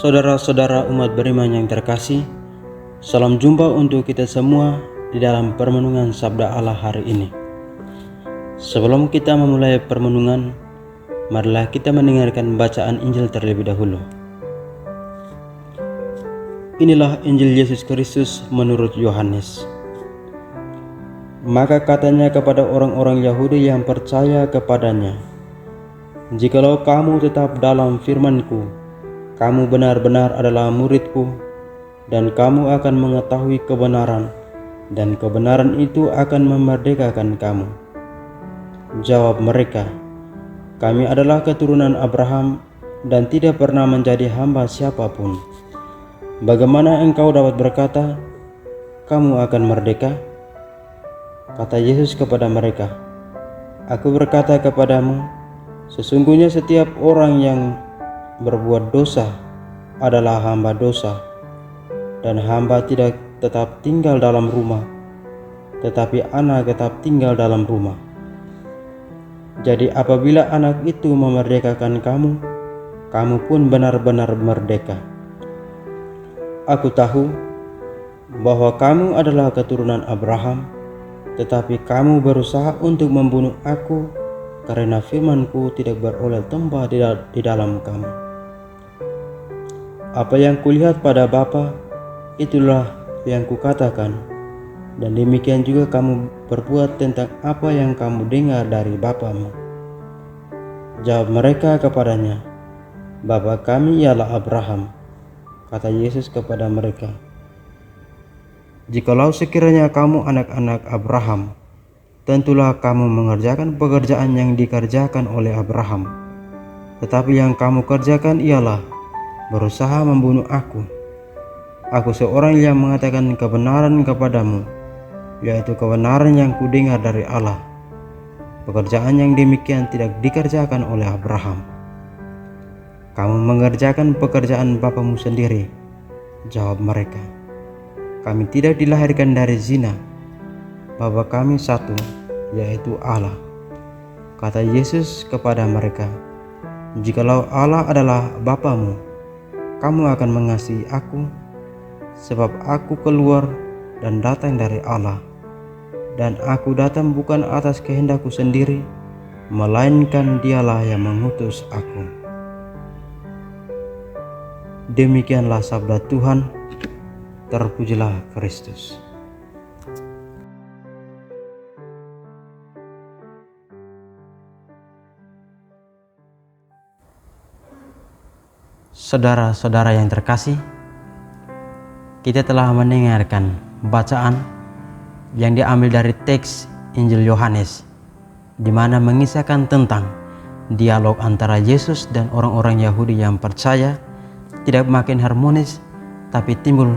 Saudara-saudara umat beriman yang terkasih, salam jumpa untuk kita semua di dalam permenungan Sabda Allah hari ini. Sebelum kita memulai permenungan, marilah kita mendengarkan bacaan Injil terlebih dahulu. Inilah Injil Yesus Kristus menurut Yohanes. Maka katanya kepada orang-orang Yahudi yang percaya kepadanya, "Jikalau kamu tetap dalam firman-Ku, kamu benar-benar adalah murid-Ku, dan kamu akan mengetahui kebenaran, dan kebenaran itu akan memerdekakan kamu." Jawab mereka, "Kami adalah keturunan Abraham dan tidak pernah menjadi hamba siapapun. Bagaimana engkau dapat berkata, kamu akan merdeka?" Kata Yesus kepada mereka, "Aku berkata kepadamu, sesungguhnya setiap orang yang berbuat dosa adalah hamba dosa, dan hamba tidak tetap tinggal dalam rumah, tetapi anak tetap tinggal dalam rumah. Jadi apabila anak itu memerdekakan kamu, kamu pun benar-benar merdeka. Aku tahu bahwa kamu adalah keturunan Abraham, tetapi kamu berusaha untuk membunuh aku karena firman-Ku tidak beroleh tempat di dalam kamu. Apa yang kulihat pada Bapa, itulah yang kukatakan, dan demikian juga kamu berbuat tentang apa yang kamu dengar dari bapamu." Jawab mereka kepadanya, "Bapa kami ialah Abraham." Kata Yesus kepada mereka, "Jikalau sekiranya kamu anak-anak Abraham, tentulah kamu mengerjakan pekerjaan yang dikerjakan oleh Abraham. Tetapi yang kamu kerjakan ialah berusaha membunuh aku. Aku seorang yang mengatakan kebenaran kepadamu, yaitu kebenaran yang kudengar dari Allah. Pekerjaan yang demikian tidak dikerjakan oleh Abraham. Kamu mengerjakan pekerjaan bapamu sendiri." Jawab mereka, "Kami tidak dilahirkan dari zina. Bapa kami satu, yaitu Allah." Kata Yesus kepada mereka, "Jikalau Allah adalah Bapamu, kamu akan mengasihi aku, sebab aku keluar dan datang dari Allah, dan aku datang bukan atas kehendakku sendiri, melainkan Dialah yang mengutus aku." Demikianlah sabda Tuhan. Terpujilah Kristus. Saudara-saudara yang terkasih, kita telah mendengarkan bacaan yang diambil dari teks Injil Yohanes, di mana mengisahkan tentang dialog antara Yesus dan orang-orang Yahudi yang percaya tidak makin harmonis, tapi timbul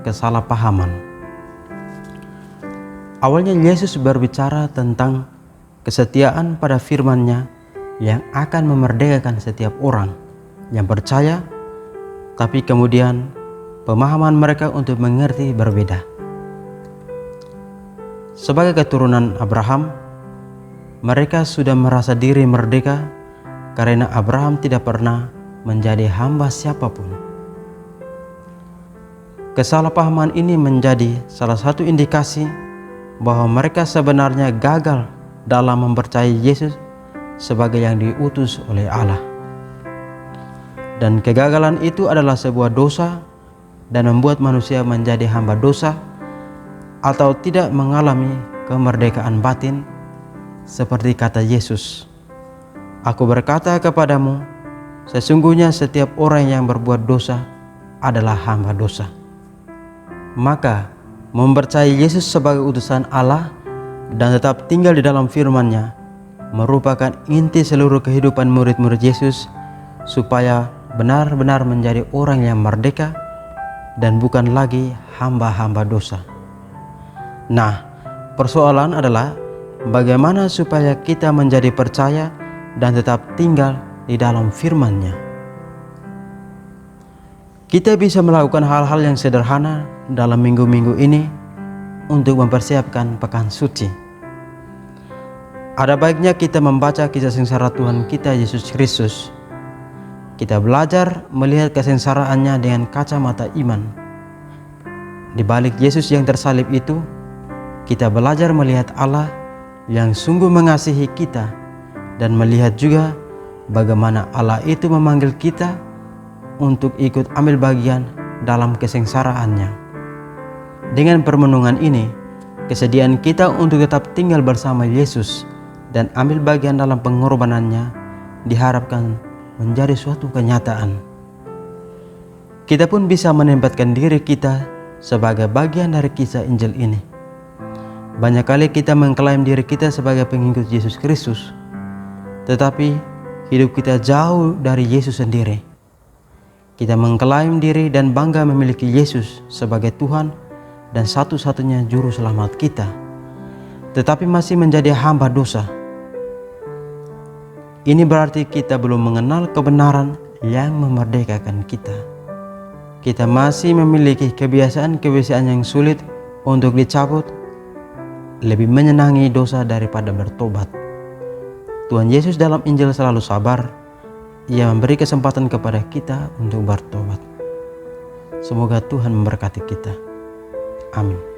kesalahpahaman. Awalnya Yesus berbicara tentang kesetiaan pada firman-Nya yang akan memerdekakan setiap orang yang percaya, tapi kemudian pemahaman mereka untuk mengerti berbeda. Sebagai keturunan Abraham, mereka sudah merasa diri merdeka karena Abraham tidak pernah menjadi hamba siapapun. Kesalahpahaman ini menjadi salah satu indikasi bahwa mereka sebenarnya gagal dalam mempercayai Yesus sebagai yang diutus oleh Allah. Dan kegagalan itu adalah sebuah dosa dan membuat manusia menjadi hamba dosa atau tidak mengalami kemerdekaan batin, seperti kata Yesus, "Aku berkata kepadamu, sesungguhnya setiap orang yang berbuat dosa adalah hamba dosa." Maka mempercayai Yesus sebagai utusan Allah dan tetap tinggal di dalam firman-Nya merupakan inti seluruh kehidupan murid-murid Yesus, supaya benar-benar menjadi orang yang merdeka dan bukan lagi hamba-hamba dosa. Nah, persoalan adalah bagaimana supaya kita menjadi percaya dan tetap tinggal di dalam firman-Nya. Kita bisa melakukan hal-hal yang sederhana dalam minggu-minggu ini untuk mempersiapkan pekan suci. Ada baiknya kita membaca kisah sengsara Tuhan kita Yesus Kristus Kita belajar melihat kesengsaraannya dengan kacamata iman. Di balik Yesus yang tersalib itu, kita belajar melihat Allah yang sungguh mengasihi kita dan melihat juga bagaimana Allah itu memanggil kita untuk ikut ambil bagian dalam kesengsaraannya. Dengan permenungan ini, kesediaan kita untuk tetap tinggal bersama Yesus dan ambil bagian dalam pengorbanannya diharapkan menjadi suatu kenyataan. Kita pun bisa menempatkan diri kita sebagai bagian dari kisah Injil ini. Banyak kali kita mengklaim diri kita sebagai pengikut Yesus Kristus, tetapi hidup kita jauh dari Yesus sendiri. Kita mengklaim diri dan bangga memiliki Yesus sebagai Tuhan dan satu-satunya juru selamat kita, tetapi masih menjadi hamba dosa. Ini berarti kita belum mengenal kebenaran yang memerdekakan kita. Kita masih memiliki kebiasaan-kebiasaan yang sulit untuk dicabut, lebih menyenangi dosa daripada bertobat. Tuhan Yesus dalam Injil selalu sabar. Ia memberi kesempatan kepada kita untuk bertobat. Semoga Tuhan memberkati kita. Amin.